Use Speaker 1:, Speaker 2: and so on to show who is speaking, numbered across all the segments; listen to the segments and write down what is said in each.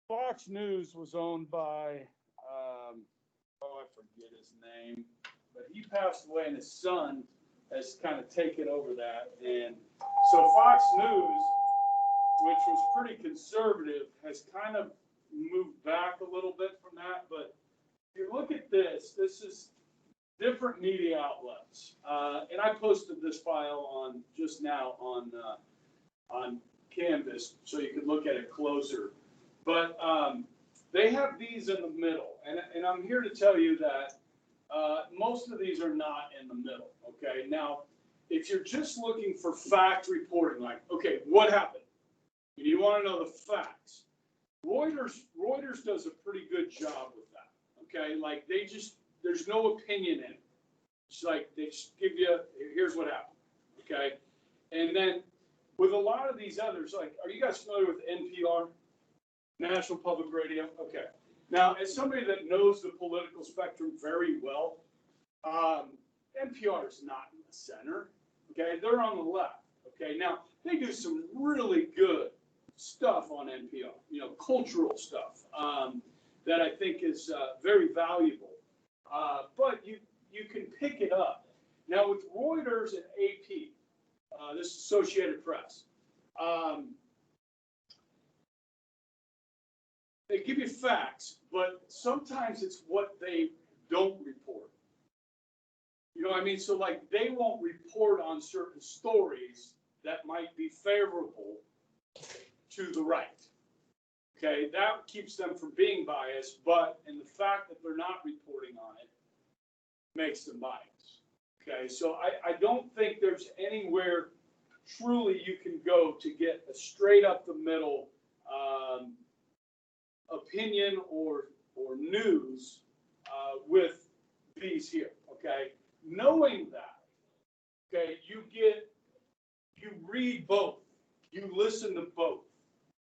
Speaker 1: Fox News was owned by, I forget his name, but he passed away and his son has kind of taken over that. And so Fox News, which was pretty conservative, has kind of moved back a little bit from that. But if you look at this, this is different media outlets. And I posted this file on just now on Canvas so you can look at it closer. But they have these in the middle. And I'm here to tell you that most of these are not in the middle. Okay. Now, if you're just looking for fact reporting, like, okay, what happened? And you want to know the facts. Reuters does a pretty good job with that. Okay. Like there's no opinion in it. It's like they just give you, here's what happened. Okay. And then with a lot of these others, like, are you guys familiar with NPR? National Public Radio? Okay. Now, as somebody that knows the political spectrum very well, NPR is not in the center. Okay. They're on the left. Okay. Now, they do some really good stuff on NPR, cultural stuff that I think is very valuable. But you can pick it up. Now, with Reuters and AP, this Associated Press, they give you facts, but sometimes it's what they don't report. You know what I mean? So, like, they won't report on certain stories that might be favorable to the right. Okay, that keeps them from being biased, but in the fact that they're not reporting on it makes them biased. Okay, so I don't think there's anywhere truly you can go to get a straight up the middle opinion or news with these here. Okay, knowing that, okay, you read both, you listen to both.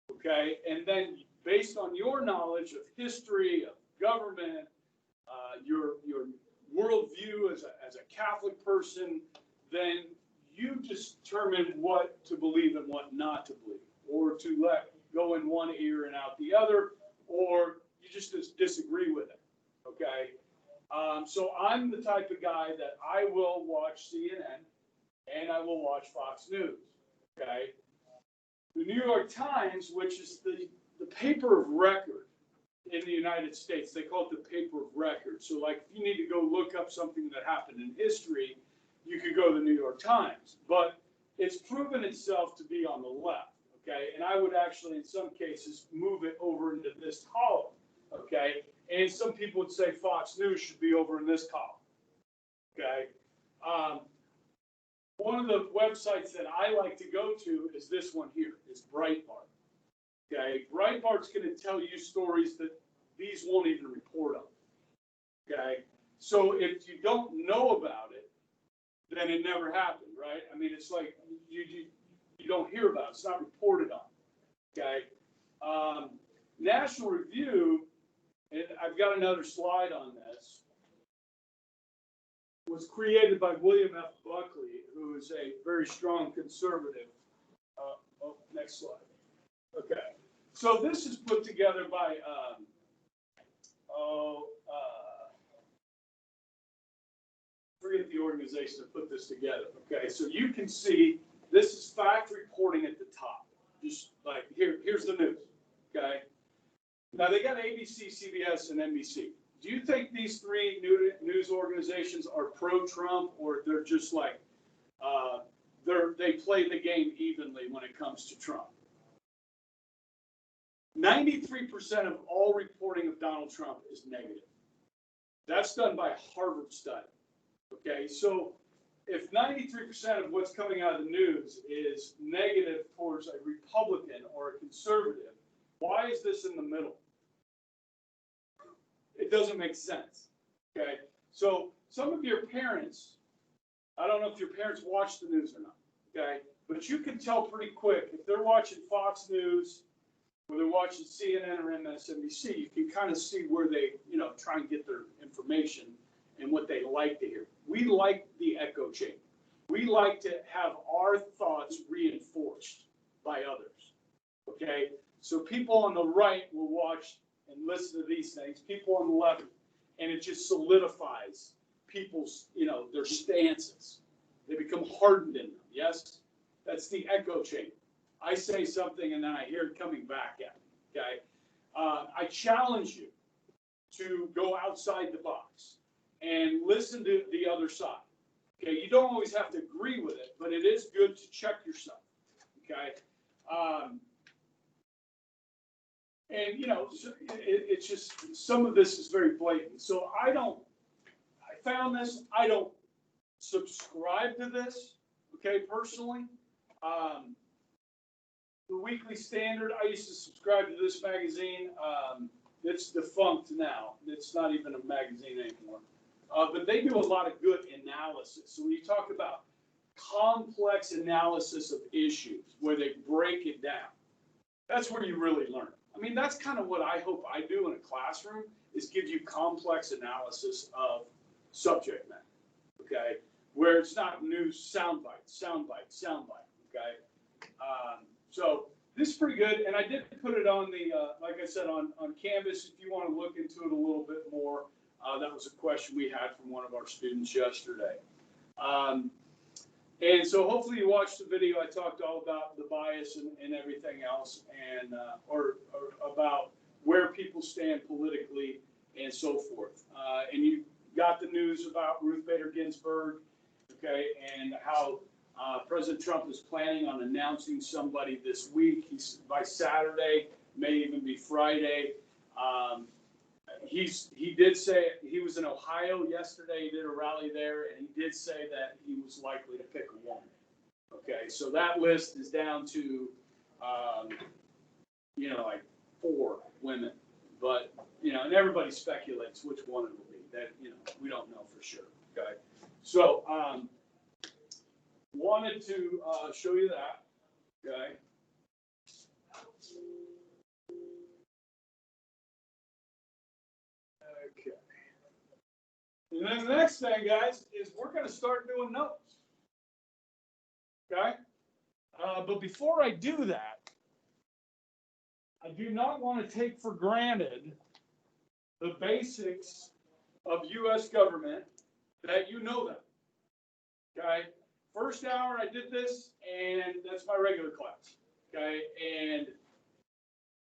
Speaker 1: Okay, and then based on your knowledge of history, of government, your worldview as a Catholic person, then you determine what to believe and what not to believe, or to let go in one ear and out the other, or you just disagree with it. Okay, so I'm the type of guy that I will watch CNN and I will watch Fox News. Okay. The New York Times, which is the paper of record in the United States, they call it the paper of record. So, like, if you need to go look up something that happened in history, you could go to the New York Times. But it's proven itself to be on the left, okay? And I would actually, in some cases, move it over into this column, okay? And some people would say Fox News should be over in this column, okay? One of the websites that I like to go to is this one here, is Breitbart. Okay, Breitbart's going to tell you stories that these won't even report on. Okay, so if you don't know about it, then it never happened, right? I mean, it's like you don't hear about it. It's not reported on. Okay, National Review, and I've got another slide on this, was created by William F. Buckley, who is a very strong conservative. Next slide. Okay. So this is put together by, forget the organization that put this together. Okay. So you can see this is fact reporting at the top. Just like here's the news. Okay. Now they got ABC, CBS, and NBC. Do you think these three news organizations are pro-Trump, or they're just like they play the game evenly when it comes to Trump? 93% of all reporting of Donald Trump is negative. That's done by a Harvard study. Okay, so if 93% of what's coming out of the news is negative towards a Republican or a conservative, why is this in the middle? It doesn't make sense. Okay, so some of your parents, I don't know if your parents watch the news or not. Okay, but you can tell pretty quick if they're watching Fox News or they're watching CNN or MSNBC. You can kind of see where they, try and get their information and what they like to hear. We like the echo chamber. We like to have our thoughts reinforced by others. Okay, So people on the right will watch and listen to these things, people on the left, and it just solidifies people's, their stances. They become hardened in them, yes? That's the echo chamber. I say something and then I hear it coming back at me, okay? I challenge you to go outside the box and listen to the other side, okay? You don't always have to agree with it, but it is good to check yourself, okay? And, it's just, some of this is very blatant. So I found this, I don't subscribe to this, okay, personally. The Weekly Standard, I used to subscribe to this magazine. It's defunct now. It's not even a magazine anymore. But they do a lot of good analysis. So when you talk about complex analysis of issues, where they break it down, that's where you really learn. I mean, that's kind of what I hope I do in a classroom, is give you complex analysis of subject matter, okay? Where it's not news soundbite, okay? So this is pretty good, and I did put it on the, like I said, on Canvas. If you want to look into it a little bit more, that was a question we had from one of our students yesterday. And so hopefully you watched the video. I talked all about the bias and everything else, and or about where people stand politically and so forth. And you got the news about Ruth Bader Ginsburg, okay, and how President Trump is planning on announcing somebody this week. He's by Saturday, may even be Friday. He did say he was in Ohio yesterday. He did a rally there, and he did say that he was likely to pick a woman. Okay, so that list is down to, like 4 women, but and everybody speculates which one it will be. That we don't know for sure. Okay, so wanted to show you that. Okay. Okay. And then the next thing, guys, is we're going to start doing notes. Okay? But before I do that, I do not want to take for granted the basics of U.S. government, that you know them. Okay? First hour, I did this, and that's my regular class. Okay? And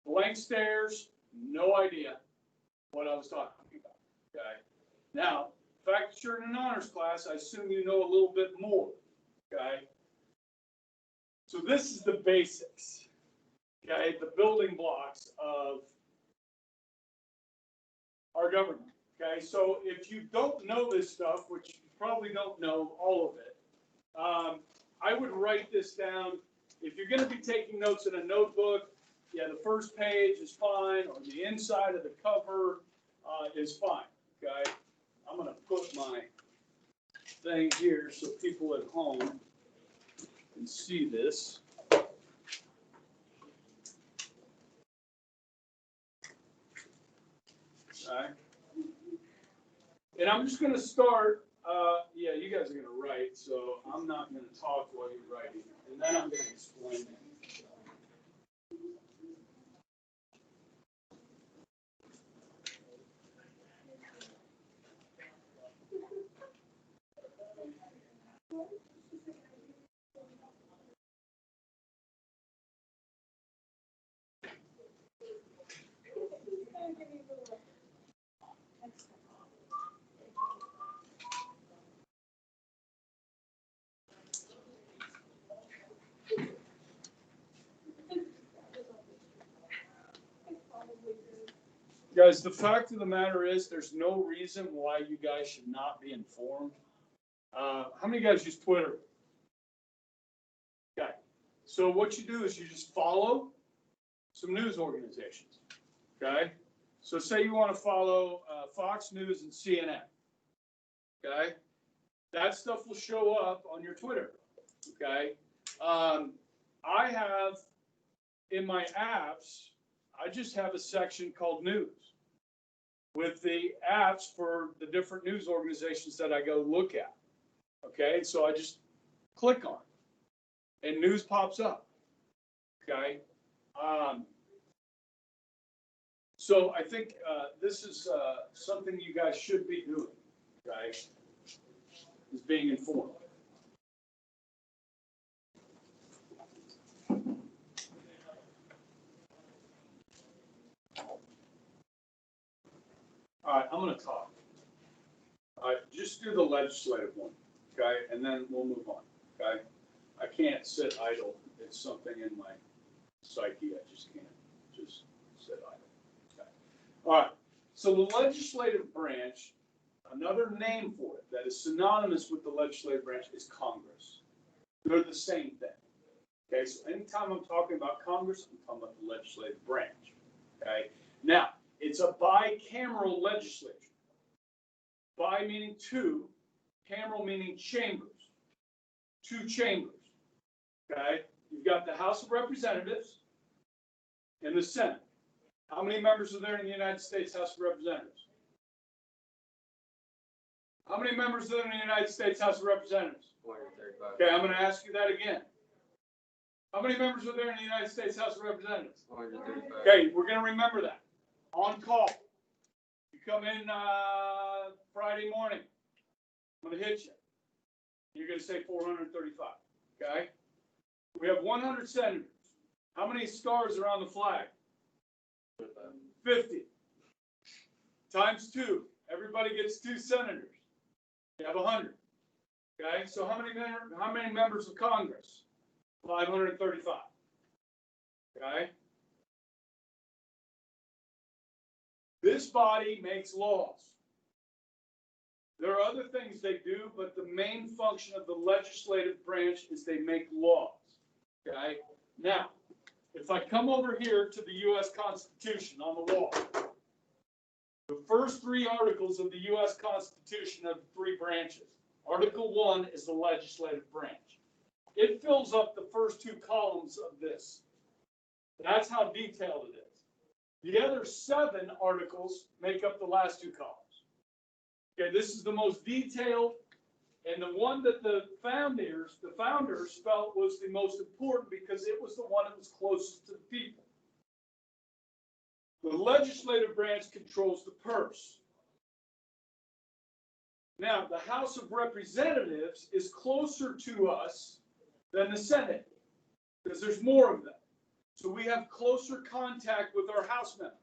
Speaker 1: blank stares, no idea what I was talking about. Okay? Now, the fact that you're in an honors class, I assume you know a little bit more. Okay? So this is the basics. Okay? The building blocks of our government. Okay? So if you don't know this stuff, which you probably don't know all of it, I would write this down. If you're going to be taking notes in a notebook, yeah, the first page is fine, or the inside of the cover is fine. Okay? I'm going to put my thing here so people at home can see this. Okay. And I'm just going to start. Yeah, you guys are going to write, so I'm not going to talk while you're writing. And then I'm going to explain it. Guys, the fact of the matter is there's no reason why you guys should not be informed. How many of you guys use Twitter? Okay. So what you do is you just follow some news organizations. Okay. So say you want to follow Fox News and CNN. Okay. That stuff will show up on your Twitter. Okay. I have in my apps, I just have a section called news with the apps for the different news organizations that I go look at. Okay, so I just click on it and news pops up. Okay, So I think this is something you guys should be doing, okay? Is being informed. All right, I'm going to talk. All right, just do the legislative one, okay? And then we'll move on, okay? I can't sit idle. It's something in my psyche. I just can't just sit idle. Okay. All right. So the legislative branch, another name for it that is synonymous with the legislative branch is Congress. They're the same thing. Okay. So anytime I'm talking about Congress, I'm talking about the legislative branch. Okay. Now, it's a bicameral legislature. Bi meaning two, cameral meaning chambers. Two chambers. Okay. You've got the House of Representatives and the Senate. How many members are there in the United States House of Representatives? How many members are there in the United States House of Representatives?
Speaker 2: 435.
Speaker 1: Okay, I'm going to ask you that again. How many members are there in the United States House of Representatives?
Speaker 2: 435.
Speaker 1: Okay, we're going to remember that. On call. You come in Friday morning. I'm going to hit you. You're going to say 435. Okay? We have 100 senators. How many stars are on the flag? 50. Times 2. Everybody gets 2 senators. You have 100. Okay? So how many members of Congress? 535. Okay? This body makes laws. There are other things they do, but the main function of the legislative branch is they make laws. Okay? Now, if I come over here to the U.S. Constitution on the wall, the first 3 articles of the U.S. Constitution have 3 branches. Article 1 is the legislative branch. It fills up the first 2 columns of this. That's how detailed it is. The other 7 articles make up the last 2 columns. Okay, this is the most detailed, and the one that the founders felt was the most important because it was the one that was closest to the people. The legislative branch controls the purse. Now, the House of Representatives is closer to us than the Senate because there's more of them. So we have closer contact with our House members.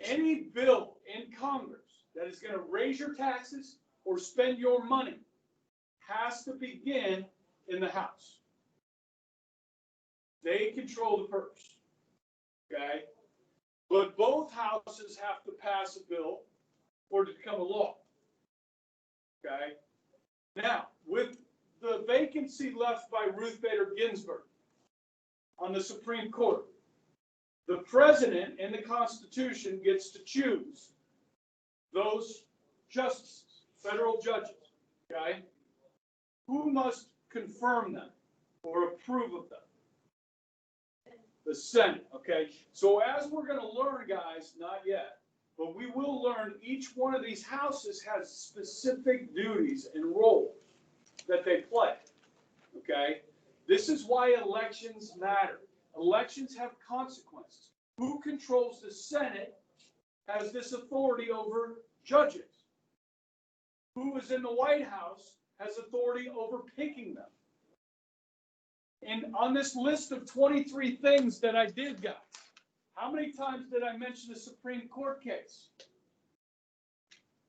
Speaker 1: Any bill in Congress that is going to raise your taxes or spend your money has to begin in the House. They control the purse. Okay? But both houses have to pass a bill for it to become a law. Okay? Now, with the vacancy left by Ruth Bader Ginsburg on the Supreme Court, the president in the Constitution gets to choose those justices, federal judges, okay? Who must confirm them or approve of them? The Senate, okay? So as we're going to learn, guys, not yet, but we will learn each one of these houses has specific duties and roles that they play, okay? This is why elections matter. Elections have consequences. Who controls the Senate has this authority over judges. Who is in the White House has authority over picking them. And on this list of 23 things that I did, guys, how many times did I mention the Supreme Court case?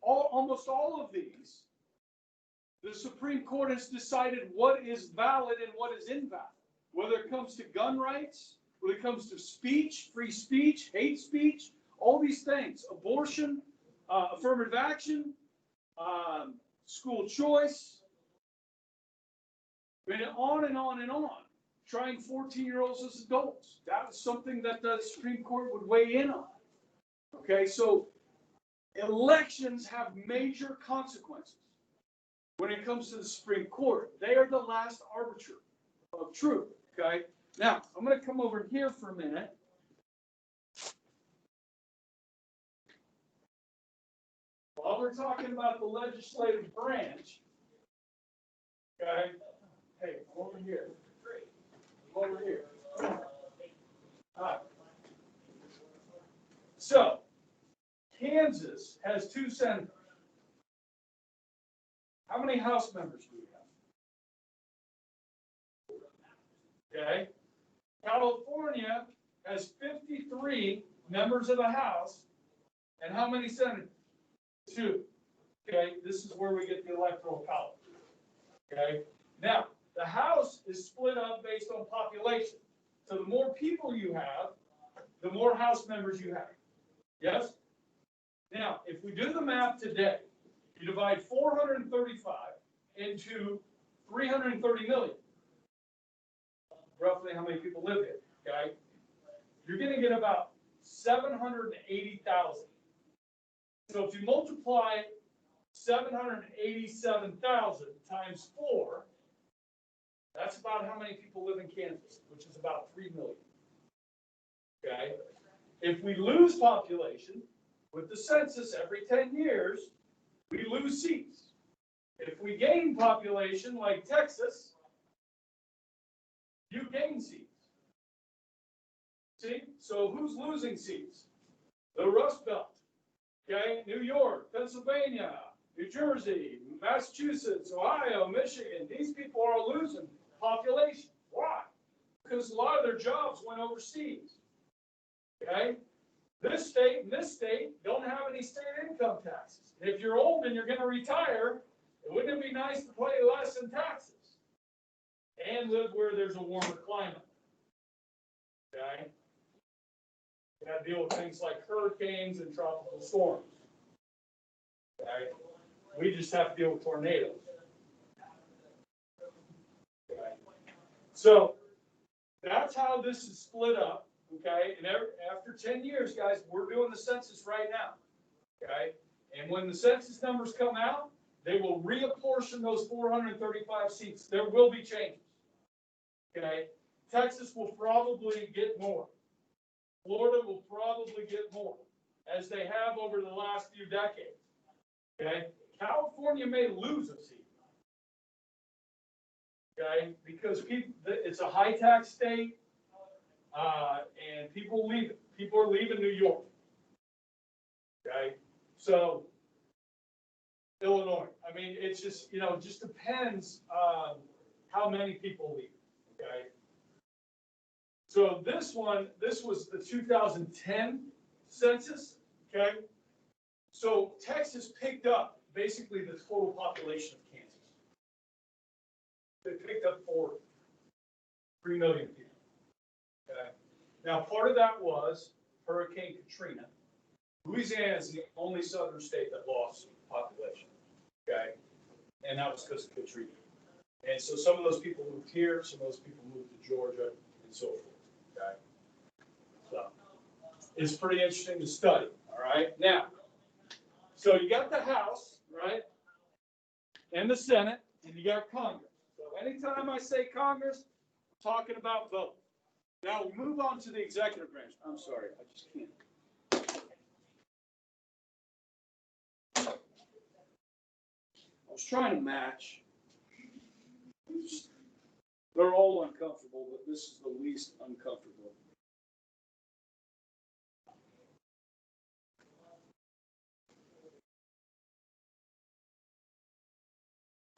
Speaker 1: Almost all of these, the Supreme Court has decided what is valid and what is invalid. Whether it comes to gun rights, whether it comes to speech, free speech, hate speech, all these things, abortion, affirmative action, school choice, I mean, on and on and on. Trying 14-year-olds as adults. That was something that the Supreme Court would weigh in on. Okay, so elections have major consequences when it comes to the Supreme Court. They are the last arbiter of truth. Okay, now I'm going to come over here for a minute. While we're talking about the legislative branch, okay, hey, come over here. Come over here. All right. has 2 senators. How many House members do we have? Okay. California has 53 members of the House, and how many senators? 2. Okay, this is where we get the electoral college. Okay, now the House is split up based on population. So the more people you have, the more House members you have. Yes? Now, if we do the math today, you divide 435 into 330 million. Roughly how many people live here, okay? You're going to get about 780,000. So if you multiply 787,000 times 4, that's about how many people live in Kansas, which is about 3 million. Okay? If we lose population, with the census every 10 years, we lose seats. If we gain population, like Texas, you gain seats. See? So who's losing seats? The Rust Belt. Okay? New York, Pennsylvania, New Jersey, Massachusetts, Ohio, Michigan. These people are losing population. Why? Because a lot of their jobs went overseas. Okay? This state and this state don't have any state income taxes. If you're old and you're going to retire, wouldn't it be nice to pay less in taxes and live where there's a warmer climate? Okay? You got to deal with things like hurricanes and tropical storms. Okay? We just have to deal with tornadoes. Okay? So that's how this is split up. Okay, and after 10 years, guys, we're doing the census right now. Okay, and when the census numbers come out, they will reapportion those 435 seats. There will be changes. Okay, Texas will probably get more. Florida will probably get more, as they have over the last few decades. Okay, California may lose a seat. Okay, because it's a high tax state. And people leave it. People are leaving New York. Okay, so Illinois. I mean, it's just it just depends how many people leave. Okay, so this was the 2010 census. Okay, so Texas picked up basically the total population of Kansas. They picked up 3 million people. Okay. Now, part of that was Hurricane Katrina. Louisiana is the only southern state that lost population. Okay, and that was because of Katrina. And so some of those people moved here, some of those people moved to Georgia, and so forth. Okay, so it's pretty interesting to study. All right, now, so you got the House, right, and the Senate, and you got Congress. So anytime I say Congress, I'm talking about vote. Now we move on to the executive branch. I'm sorry, I just can't. I was trying to match. They're all uncomfortable, but this is the least uncomfortable.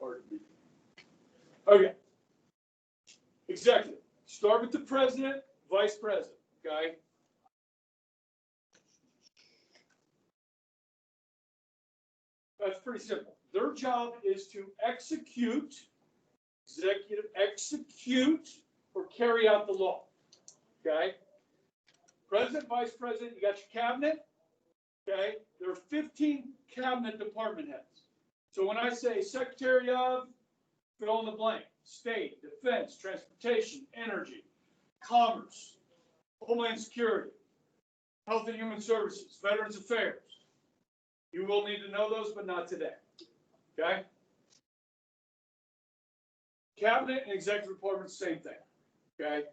Speaker 1: Pardon me. Okay. Executive. Start with the president, vice president, okay? That's pretty simple. Their job is to execute or carry out the law, okay? President, vice president, you got your cabinet, okay? There are 15 cabinet department heads. So when I say secretary of, fill in the blank, state, defense, transportation, energy, commerce, homeland security, health and human services, veterans affairs. You will need to know those, but not today. Okay? Cabinet and executive department, same thing. Okay?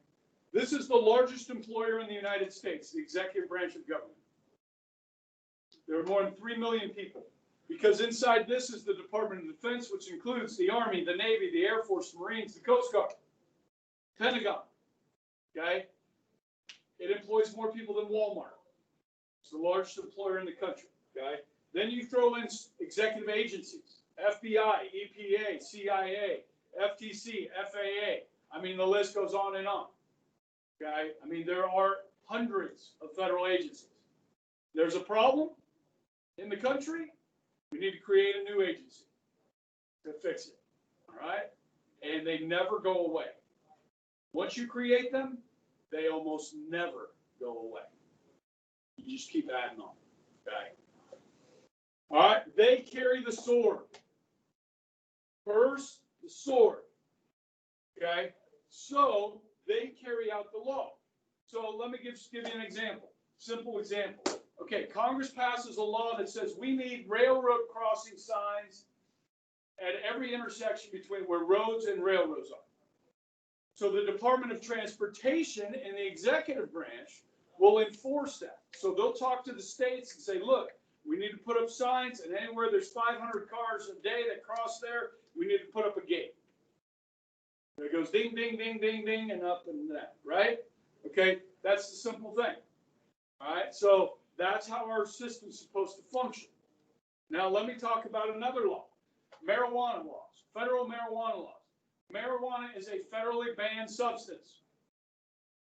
Speaker 1: This is the largest employer in the United States, the executive branch of government. There are more than 3 million people. Because inside this is the Department of Defense, which includes the Army, the Navy, the Air Force, the Marines, the Coast Guard, Pentagon. Okay? It employs more people than Walmart. It's the largest employer in the country. Okay? Then you throw in executive agencies, FBI, EPA, CIA, FTC, FAA. I mean, the list goes on and on. Okay? I mean, there are hundreds of federal agencies. There's a problem in the country, we need to create a new agency to fix it. All right? And they never go away. Once you create them, they almost never go away. You just keep adding on. Okay? All right? They carry the sword. First, the sword. Okay? So they carry out the law. So let me give you an example. Simple example. Okay, Congress passes a law that says we need railroad crossing signs at every intersection between where roads and railroads are. So the Department of Transportation and the executive branch will enforce that. So they'll talk to the states and say, look, we need to put up signs, and anywhere there's 500 cars a day that cross there, we need to put up a gate. It goes ding, ding, ding, ding, ding, and up and that, right? Okay, that's the simple thing. All right, so that's how our system's supposed to function. Now let me talk about another law. Marijuana laws, federal marijuana laws. Marijuana is a federally banned substance.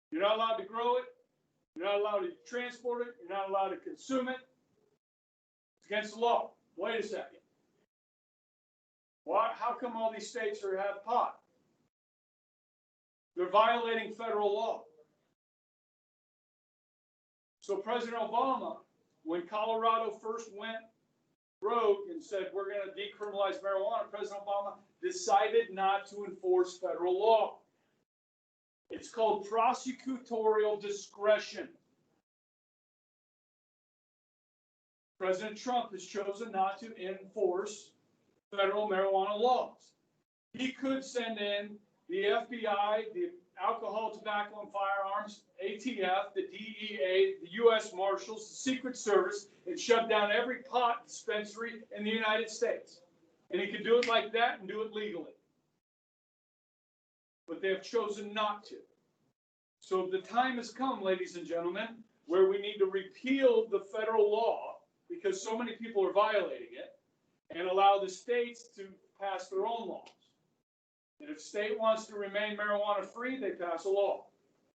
Speaker 1: You're not allowed to grow it. You're not allowed to transport it. You're not allowed to consume it. It's against the law. Wait a second. Why? How come all these states have pot? They're violating federal law. So President Obama, when Colorado first went rogue and said, we're going to decriminalize marijuana, President Obama decided not to enforce federal law. It's called prosecutorial discretion. President Trump has chosen not to enforce federal marijuana laws. He could send in the FBI, the Alcohol, Tobacco, and Firearms, ATF, the DEA, the U.S. Marshals, the Secret Service, and shut down every pot dispensary in the United States. And he could do it like that and do it legally. But they have chosen not to. So the time has come, ladies and gentlemen, where we need to repeal the federal law because so many people are violating it and allow the states to pass their own laws. And if a state wants to remain marijuana free, they pass a law.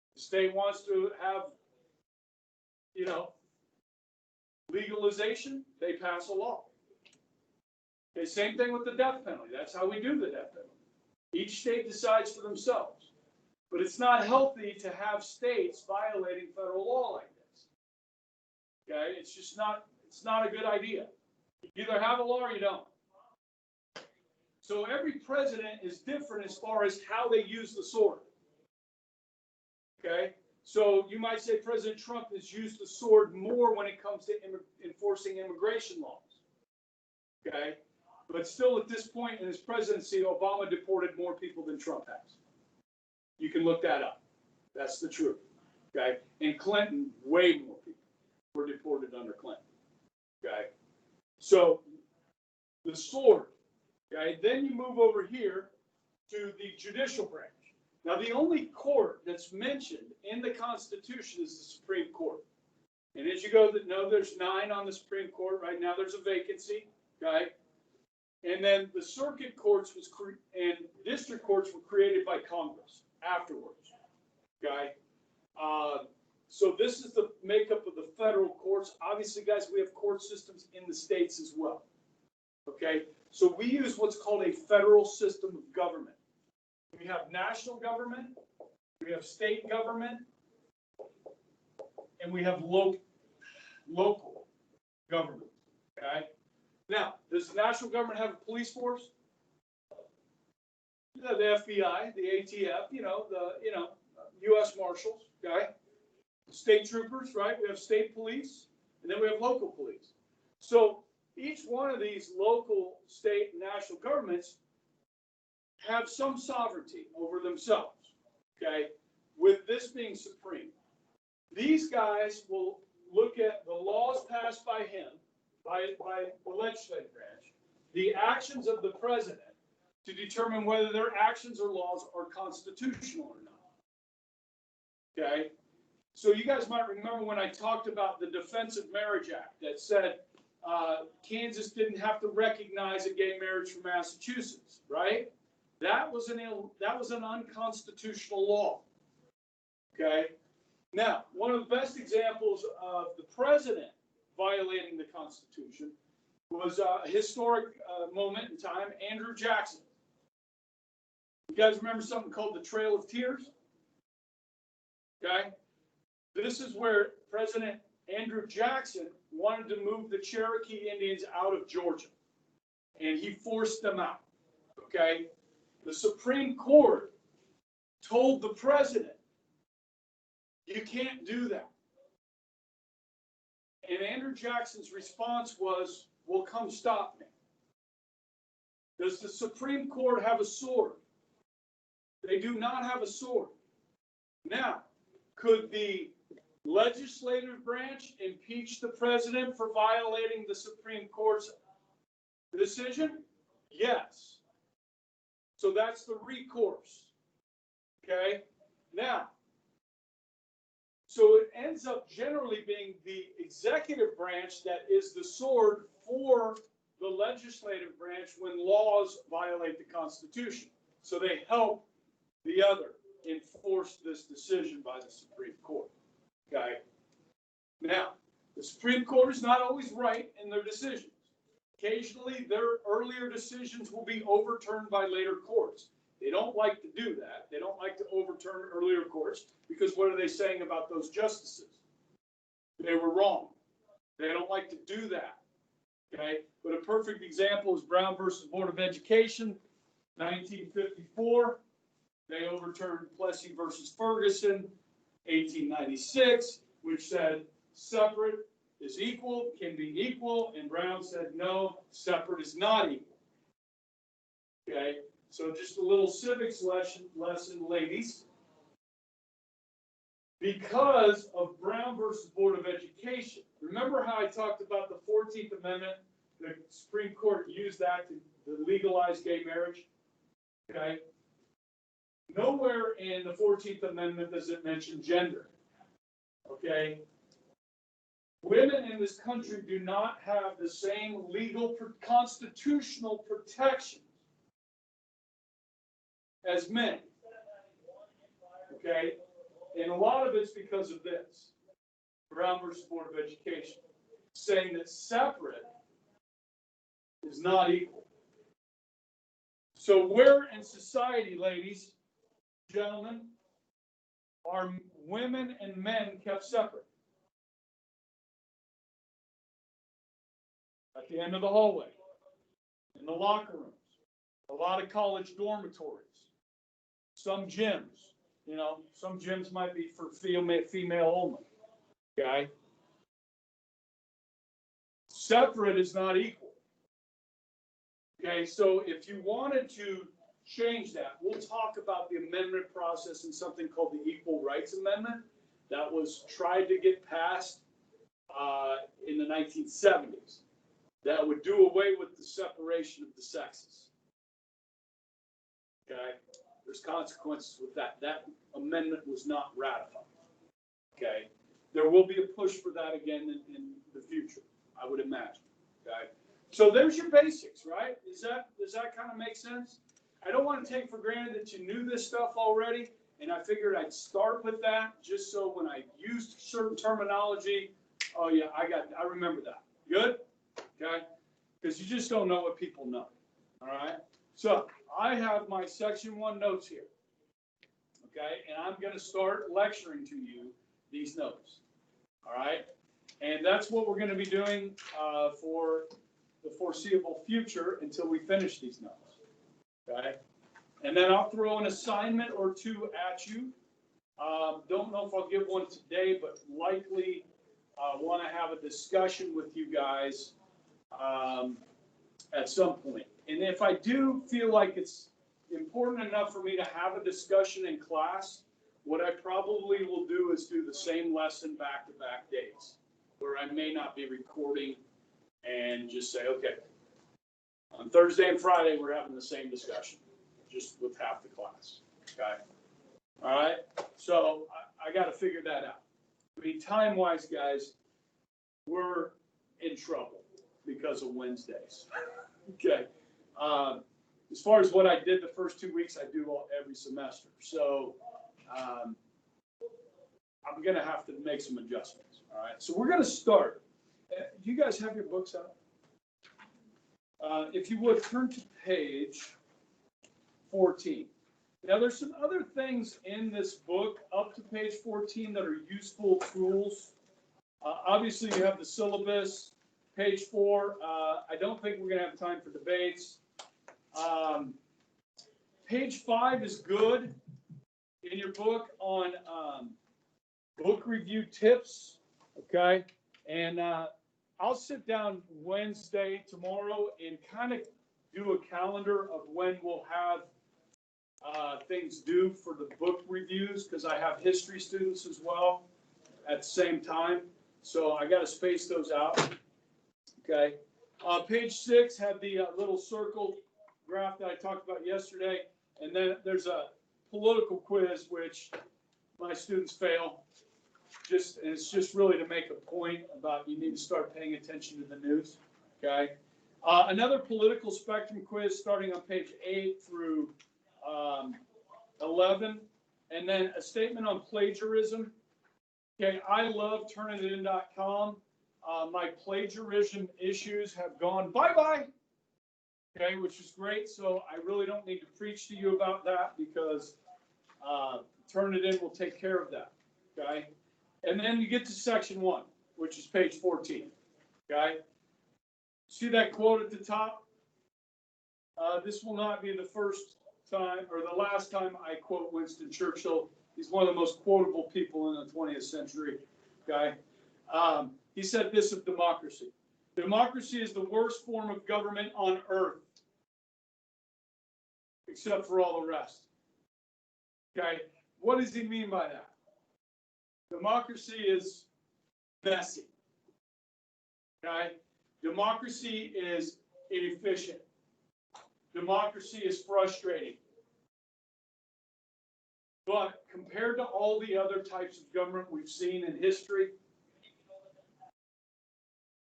Speaker 1: If the state wants to have, legalization, they pass a law. Okay, same thing with the death penalty. That's how we do the death penalty. Each state decides for themselves. But it's not healthy to have states violating federal law like this. Okay, it's not a good idea. You either have a law or you don't. So every president is different as far as how they use the sword. Okay? So you might say President Trump has used the sword more when it comes to enforcing immigration laws. Okay? But still at this point in his presidency, Obama deported more people than Trump has. You can look that up. That's the truth. Okay? And Clinton, way more people were deported under Clinton. Okay? So the sword. Okay, then you move over here to the judicial branch. Now, the only court that's mentioned in the Constitution is the Supreme Court. And as you know, there's 9 on the Supreme Court. Right now, there's a vacancy. Okay, and then the circuit courts and district courts were created by Congress afterwards. Okay, so this is the makeup of the federal courts. Obviously, guys, we have court systems in the states as well. Okay. So we use what's called a federal system of government. We have national government, we have state government, and we have local government. Okay. Now, does the national government have a police force? The FBI, the ATF, the U.S. Marshals. Okay. State troopers, right? We have state police, and then we have local police. So each one of these local, state, and national governments have some sovereignty over themselves, okay, with this being supreme. These guys will look at the laws passed by him, by the legislative branch, the actions of the president to determine whether their actions or laws are constitutional or not, okay? So you guys might remember when I talked about the Defense of Marriage Act that said Kansas didn't have to recognize a gay marriage from Massachusetts, right? That was an unconstitutional law. Okay. Now, one of the best examples of the president violating the Constitution was a historic moment in time, Andrew Jackson. You guys remember something called the Trail of Tears? Okay. This is where President Andrew Jackson wanted to move the Cherokee Indians out of Georgia, and he forced them out. Okay. The Supreme Court told the president, you can't do that. And Andrew Jackson's response was, well, come stop me. Does the Supreme Court have a sword? They do not have a sword. Now, could the legislative branch impeach the president for violating the Supreme Court's decision? Yes. So that's the recourse. Okay? Now, so it ends up generally being the executive branch that is the sword for the legislative branch when laws violate the Constitution. So they help the other enforce this decision by the Supreme Court. Okay? Now, the Supreme Court is not always right in their decisions. Occasionally, their earlier decisions will be overturned by later courts. They don't like to do that. They don't like to overturn earlier courts because what are they saying about those justices? They were wrong. They don't like to do that. Okay? But a perfect example is Brown versus Board of Education, 1954. They overturned Plessy versus Ferguson, 1896, which said separate is equal, can be equal, and Brown said no, separate is not equal. Okay, so just a little civics lesson, ladies. Because of Brown versus Board of Education, remember how I talked about the 14th Amendment? The Supreme Court used that to legalize gay marriage. Okay. Nowhere in the 14th Amendment does it mention gender. Okay. Women in this country do not have the same legal constitutional protections as men. Okay. And a lot of it's because of this. Brown versus Board of Education, saying that separate is not equal. So where in society, ladies, gentlemen, are women and men kept separate? At the end of the hallway, in the locker rooms, a lot of college dormitories, some gyms. You know, some gyms might be for female only. Okay? Separate is not equal. Okay, so if you wanted to change that, we'll talk about the amendment process in something called the Equal Rights Amendment that was tried to get passed in the 1970s. That would do away with the separation of the sexes. Okay? There's consequences with that. That amendment was not ratified. Okay? There will be a push for that again in the future, I would imagine. Okay? So there's your basics, right? Does that kind of make sense? I don't want to take for granted that you knew this stuff already, and I figured I'd start with that just so when I used certain terminology, oh yeah, I remember that. Good? Okay? Because you just don't know what people know. All right? So I have my section 1 notes here. Okay? And I'm going to start lecturing to you these notes. All right? And that's what we're going to be doing for the foreseeable future until we finish these notes. Okay? And then I'll throw an assignment or two at you. Don't know if I'll give one today, but likely want to have a discussion with you guys at some point. And if I do feel like it's important enough for me to have a discussion in class, what I probably will do is do the same lesson back-to-back days, where I may not be recording and just say, okay, on Thursday and Friday, we're having the same discussion, just with half the class, okay? All right, so I got to figure that out. I mean, time-wise, guys, we're in trouble, because of Wednesdays. Okay. As far as what I did the first 2 weeks, I do every semester. So I'm going to have to make some adjustments. All right. So we're going to start. Do you guys have your books out? If you would, turn to page 14. Now, there's some other things in this book up to page 14 that are useful tools. Obviously, you have the syllabus. Page 4, I don't think we're going to have time for debates. Page 5 is good in your book on book review tips, okay? And I'll sit down Wednesday, tomorrow, and kind of do a calendar of when we'll have things due for the book reviews, because I have history students as well at the same time. So I got to space those out. Okay. Page 6 had the little circle graph that I talked about yesterday. And then there's a political quiz, which my students fail. It's just really to make a point about you need to start paying attention to the news. Okay. Another political spectrum quiz starting on page 8 through 11. And then a statement on plagiarism. Okay. I love Turnitin.com. My plagiarism issues have gone bye-bye, okay, which is great. So I really don't need to preach to you about that, because Turnitin will take care of that, okay? And then you get to section 1, which is page 14, okay? See that quote at the top? This will not be the first time or the last time I quote Winston Churchill. He's one of the most quotable people in the 20th century, okay? He said this of democracy. Democracy is the worst form of government on earth, except for all the rest. Okay, what does he mean by that? Democracy is messy. Okay, democracy is inefficient. Democracy is frustrating. But compared to all the other types of government we've seen in history,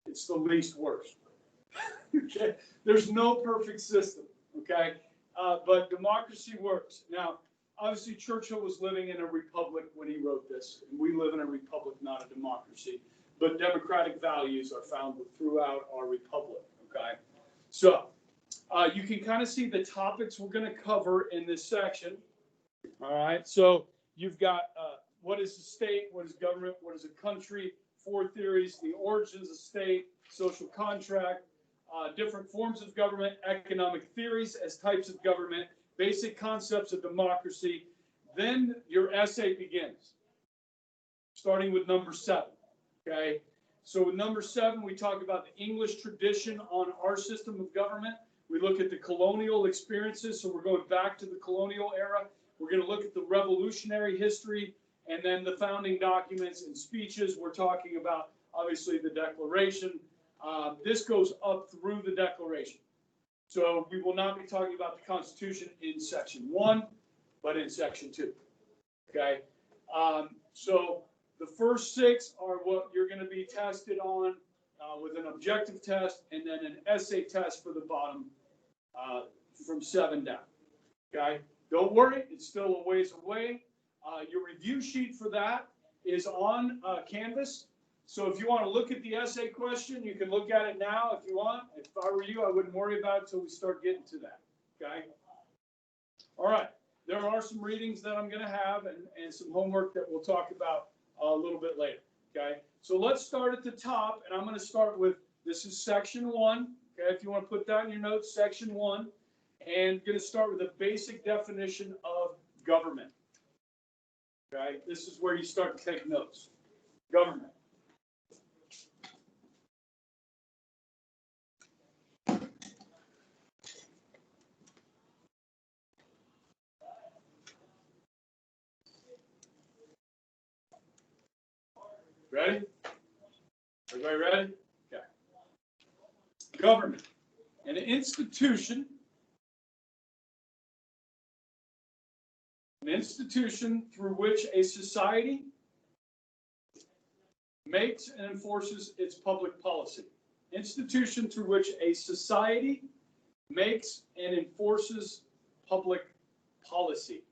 Speaker 1: it's the least worst. Okay? There's no perfect system, okay? But democracy works. Now, obviously, Churchill was living in a republic when he wrote this, and we live in a republic, not a democracy. But democratic values are found throughout our republic, okay? So, you can kind of see the topics we're going to cover in this section, all right? So, you've got what is the state, what is government, what is a country, 4 theories, the origins of state, social contract, different forms of government, economic theories as types of government, basic concepts of democracy. Then your essay begins, starting with number 7, okay? So with number 7, we talk about the English tradition on our system of government. We look at the colonial experiences, so we're going back to the colonial era. We're going to look at the revolutionary history, and then the founding documents and speeches. We're talking about, obviously, the Declaration. This goes up through the Declaration. So we will not be talking about the Constitution in section 1, but in section 2. Okay? So the first 6 are what you're going to be tested on with an objective test, and then an essay test for the bottom from 7 down. Okay? Don't worry, it's still a ways away. Your review sheet for that is on Canvas. So if you want to look at the essay question, you can look at it now if you want. If I were you, I wouldn't worry about it until we start getting to that. Okay? All right. There are some readings that I'm going to have and some homework that we'll talk about a little bit later. Okay? So let's start at the top, and I'm going to start with, this is section 1. Okay? If you want to put that in your notes, section 1. And going to start with a basic definition of government. Okay, this is where you start to take notes. Government. Ready? Everybody ready? Okay. Government. An institution. An institution through which a society makes and enforces its public policy. institution through which a society makes and enforces public policy.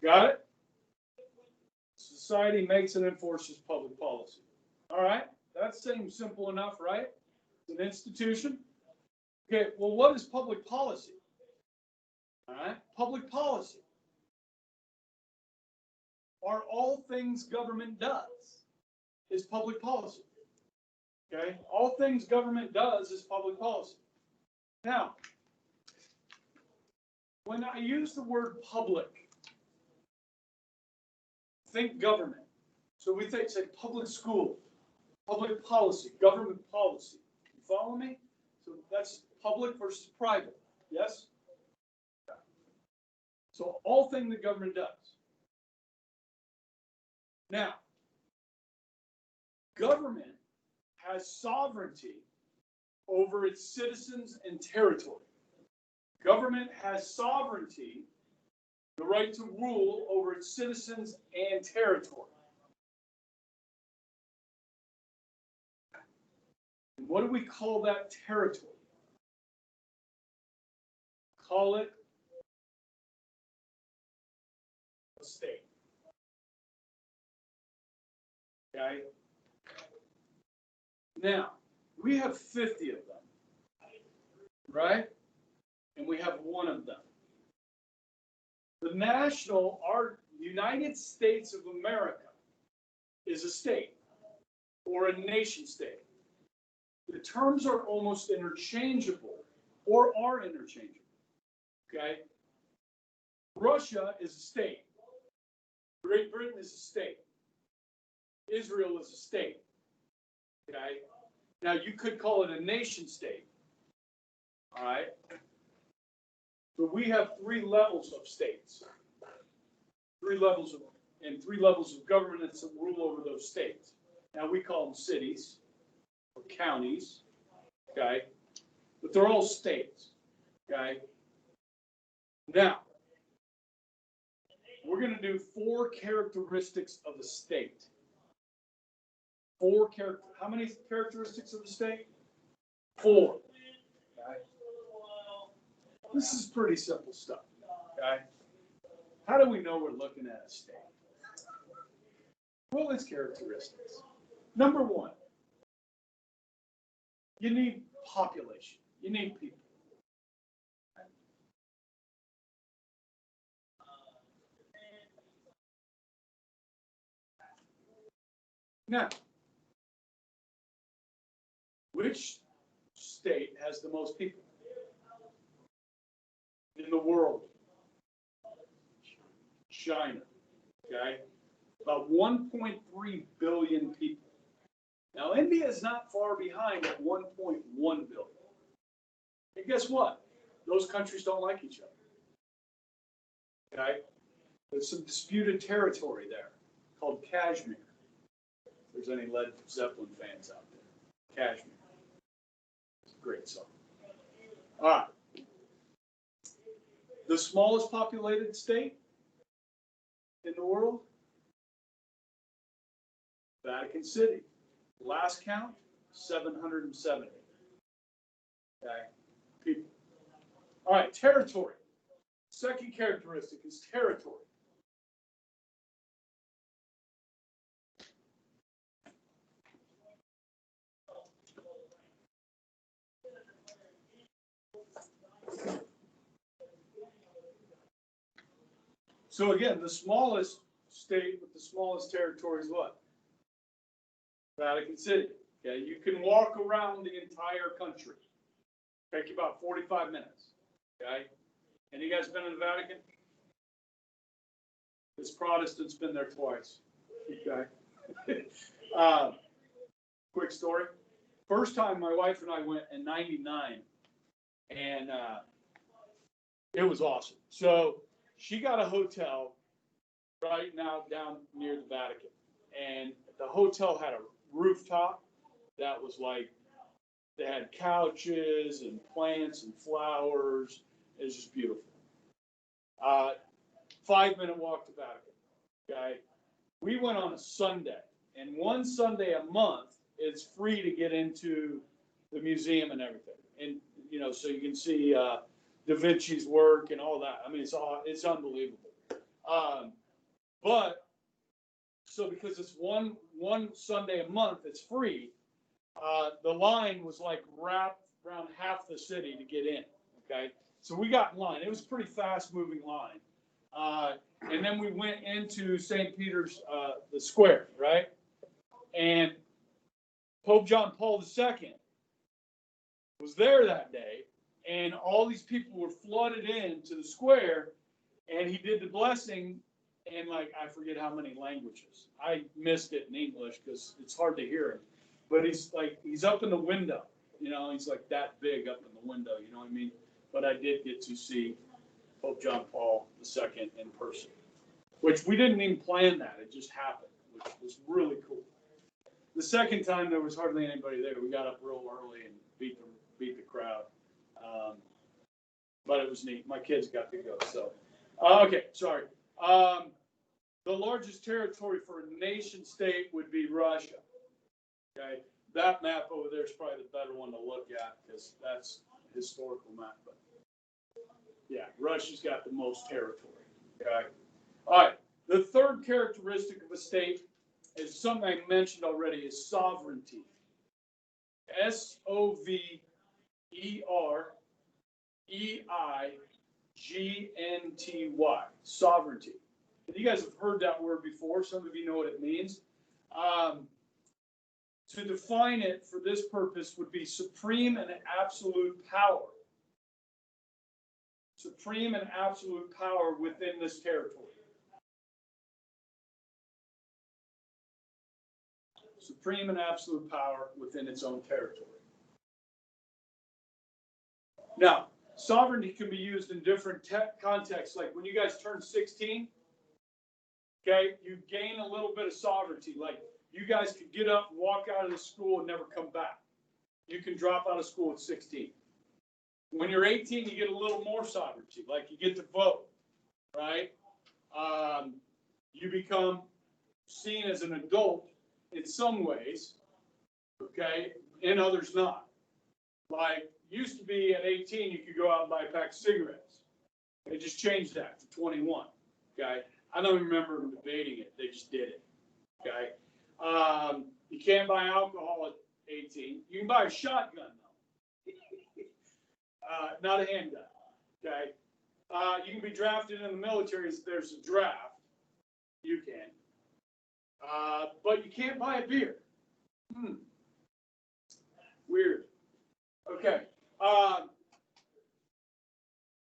Speaker 1: Got it? Society makes and enforces public policy. All right, that seems simple enough, right? It's an institution. Okay, well, what is public policy? All right, public policy are all things government does is public policy. Okay, all things government does is public policy. Now, when I use the word public, think government. So we think, say, public school, public policy, government policy. You follow me? So that's public versus private. Yes? So all thing the government does. Now, government has sovereignty over its citizens and territory. Government has sovereignty, the right to rule over its citizens and territory. And what do we call that territory? Call it a state. Okay? Now, we have 50 of them, right? And we have one of them. The national, our United States of America is a state or a nation state. The terms are almost interchangeable or are interchangeable. Okay? Russia is a state. Great Britain is a state. Israel is a state. Okay? Now you could call it a nation state. All right? But we have 3 levels of states. 3 levels of governments that rule over those states. Now we call them cities or counties. Okay? But they're all states. Okay? Now, we're going to do 4 characteristics of a state. 4 characteristics. How many characteristics of a state? 4. Okay? This is pretty simple stuff. Okay? How do we know we're looking at a state? Well, it's characteristics. Number 1, you need population. You need people. Now, which state has the most people in the world? China. Okay? About 1.3 billion people. Now, India is not far behind at 1.1 billion. And guess what? Those countries don't like each other. Okay? There's some disputed territory there called Kashmir. If there's any Led Zeppelin fans out there. Kashmir. It's a great song. All right. The smallest populated state in the world? Vatican City. Last count, 770. Okay, people. All right, territory. Second characteristic is territory. So again, the smallest state with the smallest territory is what? Vatican City. Okay, you can walk around the entire country. Take you about 45 minutes. Okay, and you guys been in the Vatican? This Protestant's been there twice. Okay. Quick story. First time my wife and I went in '99, and it was awesome. So she got a hotel right now down near the Vatican, and the hotel had a rooftop that was like They had couches and plants and flowers. It was just beautiful. 5-minute walk to Vatican. Okay. We went on a Sunday, and one Sunday a month, it's free to get into the museum and everything. And, you know, so you can see Da Vinci's work and all that. I mean, it's unbelievable. But so because it's one Sunday a month, it's free. The line was like wrapped around half the city to get in. Okay, so we got in line. It was a pretty fast moving line. And then we went into St. Peter's, the square, right? And Pope John Paul II was there that day, and all these people were flooded into the square, and he did the blessing in, like, I forget how many languages. I missed it in English because it's hard to hear him. But he's up in the window, you know, he's like that big up in the window, you know what I mean? But I did get to see Pope John Paul II in person, which we didn't even plan that. It just happened, which was really cool. The second time, there was hardly anybody there. We got up real early and beat the crowd. But it was neat. My kids got to go. So, okay, sorry. The largest territory for a nation state would be Russia. Okay, that map over there is probably the better one to look at because that's a historical map. But yeah, Russia's got the most territory. Okay. All right. The third characteristic of a state is something I mentioned already, is sovereignty. SOVEREIGNTY. Sovereignty. And you guys have heard that word before. Some of you know what it means. To define it for this purpose would be supreme and absolute power. Supreme and absolute power within this territory. Supreme and absolute power within its own territory. Now, sovereignty can be used in different contexts. Like when you guys turn 16, okay, you gain a little bit of sovereignty. Like you guys could get up, walk out of the school, and never come back. You can drop out of school at 16. When you're 18, you get a little more sovereignty. Like you get to vote, right? You become seen as an adult in some ways, okay, in others not. Like, used to be at 18, you could go out and buy a pack of cigarettes. They just changed that to 21, okay? I don't remember them debating it. They just did it, okay? You can't buy alcohol at 18. You can buy a shotgun, though. Not a handgun, okay? You can be drafted in the military if there's a draft. You can. But you can't buy a beer. Weird. Okay.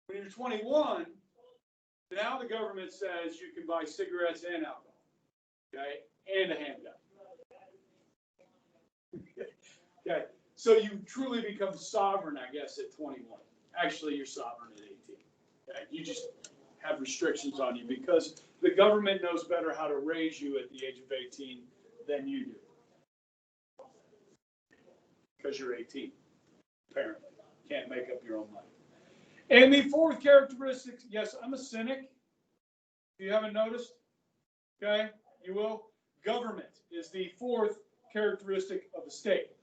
Speaker 1: When you're 21, now the government says you can buy cigarettes and alcohol, okay, and a handgun. Okay. So you truly become sovereign, I guess, at 21. Actually, you're sovereign at 18. Okay. You just have restrictions on you because the government knows better how to raise you at the age of 18 than you do. Because you're 18, apparently. Can't make up your own mind. And the fourth characteristic, yes, I'm a cynic. If you haven't noticed, okay, you will. Government is the fourth characteristic of a state.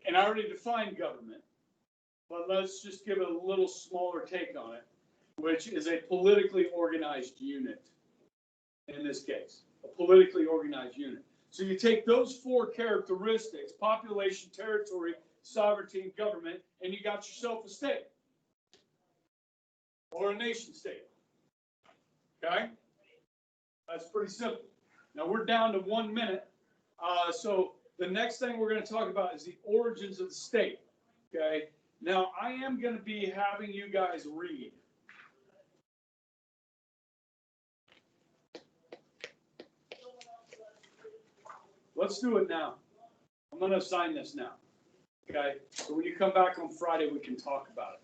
Speaker 1: And I already defined government, but let's just give it a little smaller take on it, which is a politically organized unit in this case, a politically organized unit. So you take those four characteristics, population, territory, sovereignty, and government, and you got yourself a state or a nation state. Okay? That's pretty simple. Now we're down to 1 minute. So the next thing we're going to talk about is the origins of the state. Okay? Now I am going to be having you guys read. Let's do it now. I'm going to assign this now. Okay? So when you come back on Friday, we can talk about it.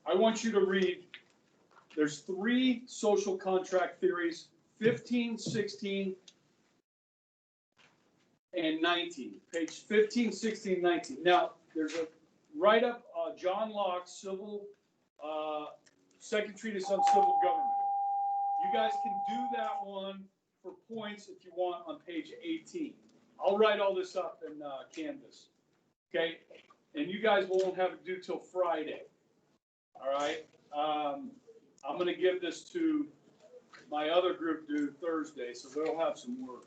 Speaker 1: I want you to read There's 3 social contract theories, 15, 16, and 19. Page 15, 16, 19. Now, there's a write-up, John Locke's second treatise on civil government. You guys can do that one for points if you want on page 18. I'll write all this up in Canvas. Okay? And you guys won't have it due till Friday. All right? I'm going to give this to my other group due Thursday, so they'll have some work.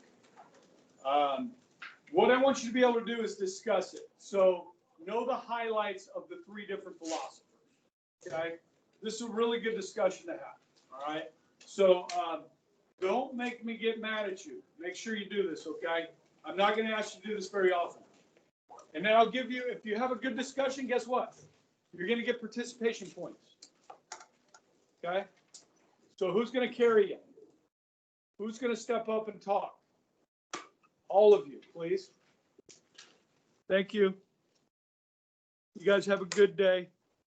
Speaker 1: What I want you to be able to do is discuss it. So know the highlights of the 3 different philosophers. Okay? This is a really good discussion to have. All right? So don't make me get mad at you. Make sure you do this, okay? I'm not going to ask you to do this very often. And then I'll give you, if you have a good discussion, guess what? You're going to get participation points. Okay? So who's going to carry you? Who's going to step up and talk? All of you, please. Thank you. You guys have a good day.